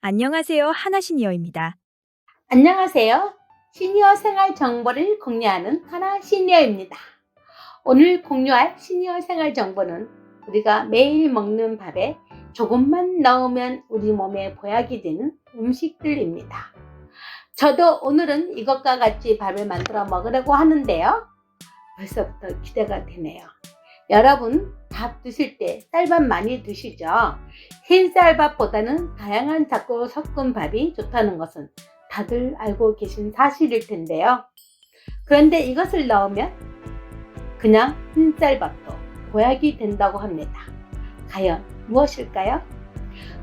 안녕하세요. 하나시니어입니다. 안녕하세요. 시니어 생활 정보를 공유하는 하나 시니어입니다. 오늘 공유할 시니어 생활 정보는 우리가 매일 먹는 밥에 조금만 넣으면 우리 몸에 보약이 되는 음식들입니다. 저도 오늘은 이것과 같이 밥을 만들어 먹으려고 하는데요. 벌써부터 기대가 되네요. 여러분, 밥 드실 때 쌀밥 많이 드시죠? 흰 쌀밥보다는 다양한 잡고 섞은 밥이 좋다는 것은 다들 알고 계신 사실일 텐데요. 그런데 이것을 넣으면 그냥 흰 쌀밥도 보약이 된다고 합니다. 과연 무엇일까요?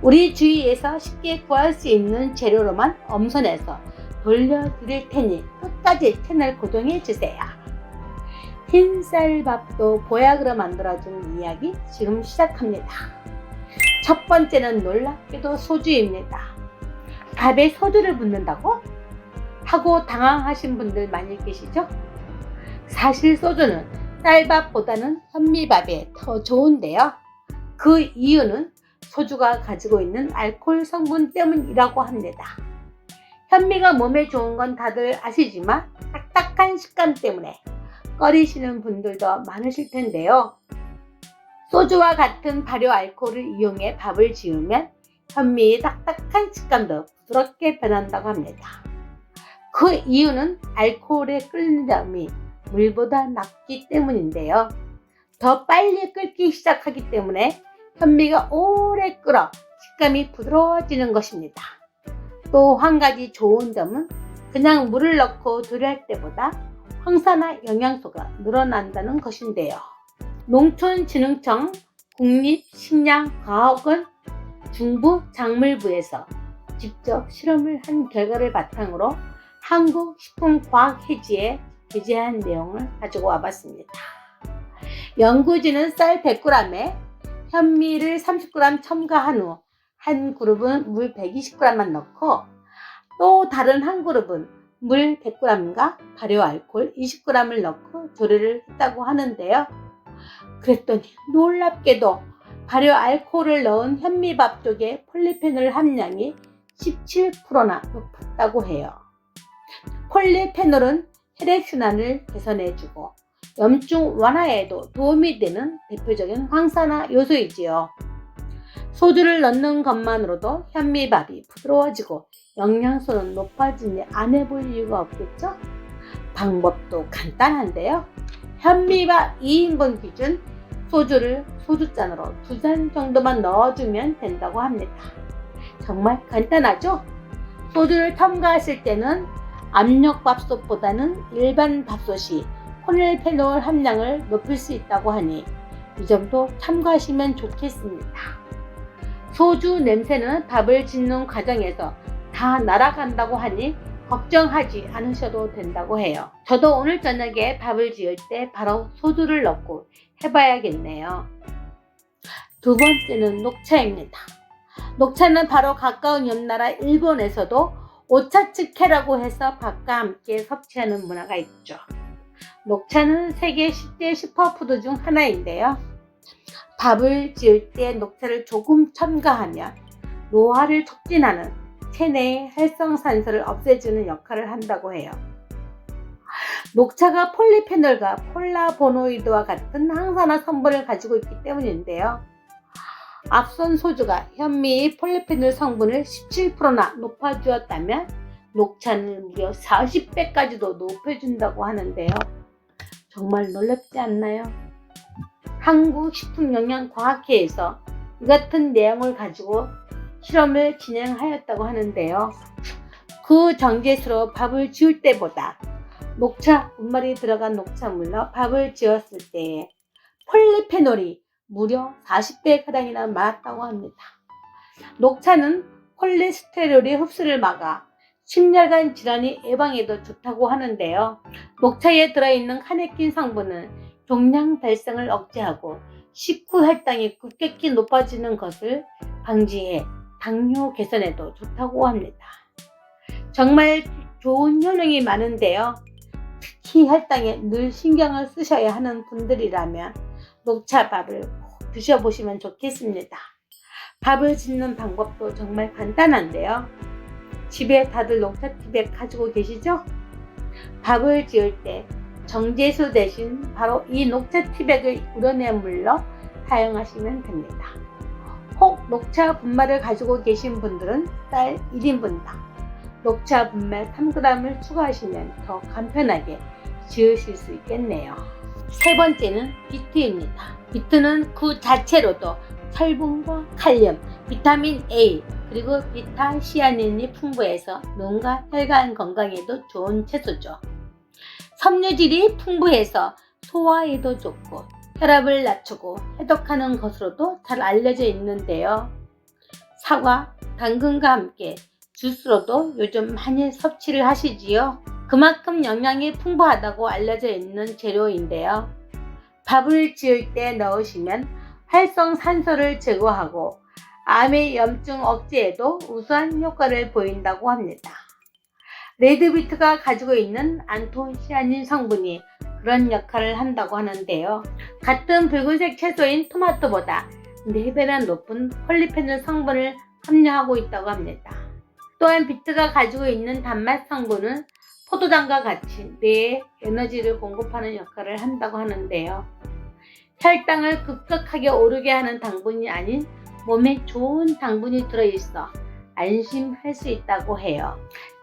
우리 주위에서 쉽게 구할 수 있는 재료로만 엄선해서 돌려드릴 테니 끝까지 채널 고정해 주세요. 흰쌀밥도 보약으로 만들어준 이야기 지금 시작합니다. 첫 번째는 놀랍게도 소주입니다. 밥에 소주를 붓는다고? 하고 당황하신 분들 많이 계시죠? 사실 소주는 쌀밥보다는 현미밥에 더 좋은데요. 그 이유는 소주가 가지고 있는 알코올 성분 때문이라고 합니다. 현미가 몸에 좋은 건 다들 아시지만 딱딱한 식감 때문에 꺼리시는 분들도 많으실 텐데요. 소주와 같은 발효 알코올을 이용해 밥을 지으면 현미의 딱딱한 식감도 부드럽게 변한다고 합니다. 그 이유는 알코올의 끓는 점이 물보다 낮기 때문인데요. 더 빨리 끓기 시작하기 때문에 현미가 오래 끓어 식감이 부드러워지는 것입니다. 또 한 가지 좋은 점은 그냥 물을 넣고 조리할 때보다 황산화 영양소가 늘어난다는 것인데요. 농촌진흥청 국립식량과학원 중부작물부에서 직접 실험을 한 결과를 바탕으로 한국식품과학회지에 게재한 내용을 가지고 와봤습니다. 연구진은 쌀 100g에 현미를 30g 첨가한 후 한 그룹은 물 120g만 넣고 또 다른 한 그룹은 물 100g과 발효 알코올 20g을 넣고 조리를 했다고 하는데요. 그랬더니 놀랍게도 발효 알코올을 넣은 현미밥 쪽에 폴리페놀 함량이 17%나 높았다고 해요. 폴리페놀은 혈액순환을 개선해주고 염증 완화에도 도움이 되는 대표적인 황산화 요소이지요. 소주를 넣는 것만으로도 현미밥이 부드러워지고 영양소는 높아지니 안 해볼 이유가 없겠죠? 방법도 간단한데요. 현미밥 2인분 기준 소주를 소주잔으로 2잔 정도만 넣어주면 된다고 합니다. 정말 간단하죠? 소주를 첨가하실 때는 압력밥솥보다는 일반 밥솥이 폴리페놀 함량을 높일 수 있다고 하니 이 점도 참고하시면 좋겠습니다. 소주 냄새는 밥을 짓는 과정에서 다 날아간다고 하니 걱정하지 않으셔도 된다고 해요. 저도 오늘 저녁에 밥을 지을 때 바로 소주를 넣고 해봐야겠네요. 두 번째는 녹차입니다. 녹차는 바로 가까운 옆나라 일본에서도 오차츠케라고 해서 밥과 함께 섭취하는 문화가 있죠. 녹차는 세계 10대 슈퍼푸드 중 하나인데요. 밥을 지을 때 녹차를 조금 첨가하면 노화를 촉진하는 체내의 활성산소를 없애주는 역할을 한다고 해요. 녹차가 폴리페놀과 폴라보노이드와 같은 항산화 성분을 가지고 있기 때문인데요. 앞선 소주가 현미의 폴리페놀 성분을 17%나 높아주었다면 녹차는 무려 40배까지도 높여준다고 하는데요. 정말 놀랍지 않나요? 한국식품영양과학회에서 이 같은 내용을 가지고 실험을 진행하였다고 하는데요. 그 정제수로 밥을 지을 때보다 녹차 분말이 들어간 녹차물로 밥을 지었을 때 폴리페놀이 무려 40배 가량이나 많았다고 합니다. 녹차는 콜레스테롤의 흡수를 막아 심혈관 질환의 예방에도 좋다고 하는데요. 녹차에 들어있는 카네킨 성분은 종양 발생을 억제하고 식후 혈당이 급격히 높아지는 것을 방지해 당뇨 개선에도 좋다고 합니다. 정말 좋은 효능이 많은데요. 특히 혈당에 늘 신경을 쓰셔야 하는 분들이라면 녹차밥을 꼭 드셔보시면 좋겠습니다. 밥을 짓는 방법도 정말 간단한데요. 집에 다들 녹차티백 가지고 계시죠? 밥을 지을 때 정제수 대신 바로 이 녹차티백을 우려낸 물로 사용하시면 됩니다. 혹 녹차 분말을 가지고 계신 분들은 쌀 1인분당 녹차 분말 3g을 추가하시면 더 간편하게 지으실 수 있겠네요. 세 번째는 비트입니다. 비트는 그 자체로도 철분과 칼륨, 비타민 A, 그리고 비타시아닌이 풍부해서 눈과 혈관 건강에도 좋은 채소죠. 섬유질이 풍부해서 소화에도 좋고 혈압을 낮추고 해독하는 것으로도 잘 알려져 있는데요. 사과, 당근과 함께 주스로도 요즘 많이 섭취를 하시지요. 그만큼 영양이 풍부하다고 알려져 있는 재료인데요. 밥을 지을 때 넣으시면 활성산소를 제거하고 암의 염증 억제에도 우수한 효과를 보인다고 합니다. 레드비트가 가지고 있는 안토시아닌 성분이 그런 역할을 한다고 하는데요. 같은 붉은색 채소인 토마토보다 4배나 높은 폴리페놀 성분을 함유하고 있다고 합니다. 또한 비트가 가지고 있는 단맛 성분은 포도당과 같이 뇌에 에너지를 공급하는 역할을 한다고 하는데요. 혈당을 급격하게 오르게 하는 당분이 아닌 몸에 좋은 당분이 들어있어 안심할 수 있다고 해요.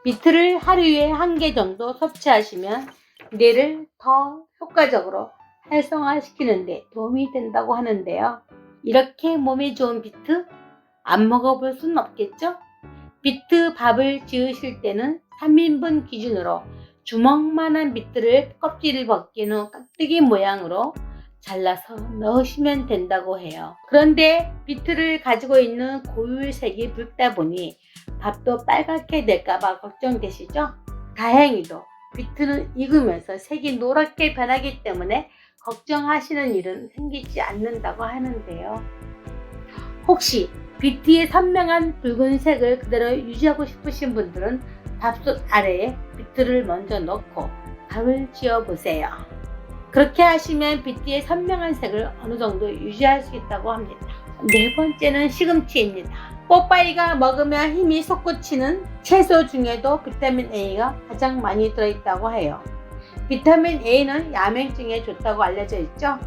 비트를 하루에 1개 정도 섭취하시면 뇌를 더 효과적으로 활성화시키는 데 도움이 된다고 하는데요. 이렇게 몸에 좋은 비트 안 먹어볼 수는 없겠죠? 비트 밥을 지으실 때는 3인분 기준으로 주먹만한 비트를 껍질을 벗긴 후 깍두기 모양으로 잘라서 넣으시면 된다고 해요. 그런데 비트를 가지고 있는 고유색이 붉다 보니 밥도 빨갛게 될까봐 걱정되시죠? 다행히도 비트는 익으면서 색이 노랗게 변하기 때문에 걱정하시는 일은 생기지 않는다고 하는데요. 혹시 비트의 선명한 붉은색을 그대로 유지하고 싶으신 분들은 밥솥 아래에 비트를 먼저 넣고 밥을 지어 보세요. 그렇게 하시면 비트의 선명한 색을 어느 정도 유지할 수 있다고 합니다. 네 번째는 시금치입니다. 뽀빠이가 먹으면 힘이 솟구치는 채소 중에도 비타민 A가 가장 많이 들어있다고 해요. 비타민 A는 야맹증에 좋다고 알려져 있죠.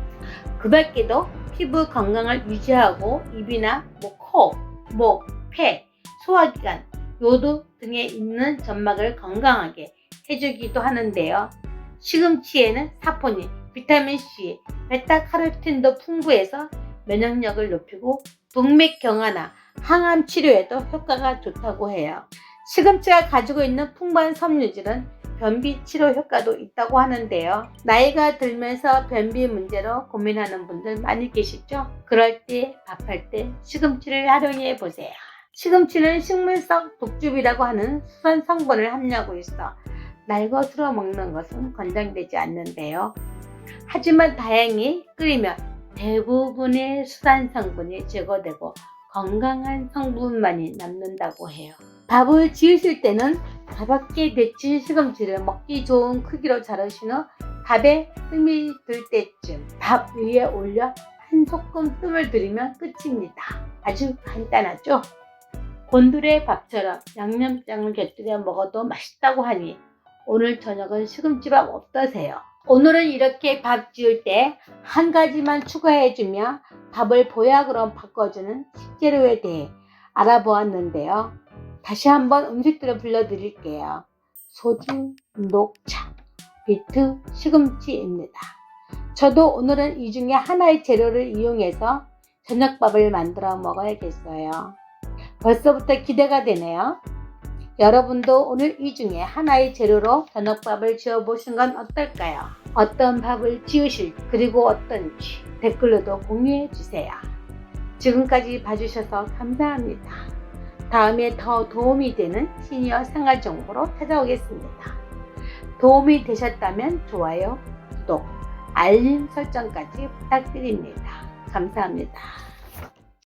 그 밖에도 피부 건강을 유지하고 입이나 코, 목, 폐, 소화기관, 요도 등에 있는 점막을 건강하게 해주기도 하는데요. 시금치에는 사포닌, 비타민C, 베타카로틴도 풍부해서 면역력을 높이고 동맥 경화나 항암 치료에도 효과가 좋다고 해요. 시금치가 가지고 있는 풍부한 섬유질은 변비 치료 효과도 있다고 하는데요. 나이가 들면서 변비 문제로 고민하는 분들 많이 계시죠? 그럴 때 밥할 때 시금치를 활용해 보세요. 시금치는 식물성 독주비라고 하는 수산 성분을 함유하고 있어 날것으로 먹는 것은 권장되지 않는데요. 하지만 다행히 끓이면 대부분의 수산 성분이 제거되고 건강한 성분만이 남는다고 해요. 밥을 지으실 때는 가볍게 데친 시금치를 먹기 좋은 크기로 자르신 후 밥에 뜸이 들 때쯤 밥 위에 올려 한 소끔 뜸을 들이면 끝입니다. 아주 간단하죠? 곤드레 밥처럼 양념장을 곁들여 먹어도 맛있다고 하니 오늘 저녁은 시금치밥 어떠세요? 오늘은 이렇게 밥 지을 때 한 가지만 추가해주며 밥을 보약으로 바꿔주는 식재료에 대해 알아보았는데요. 다시 한번 음식들을 불러드릴게요. 소주, 녹차, 비트, 시금치입니다. 저도 오늘은 이 중에 하나의 재료를 이용해서 저녁밥을 만들어 먹어야겠어요. 벌써부터 기대가 되네요. 여러분도 오늘 이 중에 하나의 재료로 저녁밥을 지어보신 건 어떨까요? 어떤 밥을 지으실지 그리고 어떤지 댓글로도 공유해 주세요. 지금까지 봐주셔서 감사합니다. 다음에 더 도움이 되는 시니어 생활 정보로 찾아오겠습니다. 도움이 되셨다면 좋아요, 구독, 알림 설정까지 부탁드립니다. 감사합니다.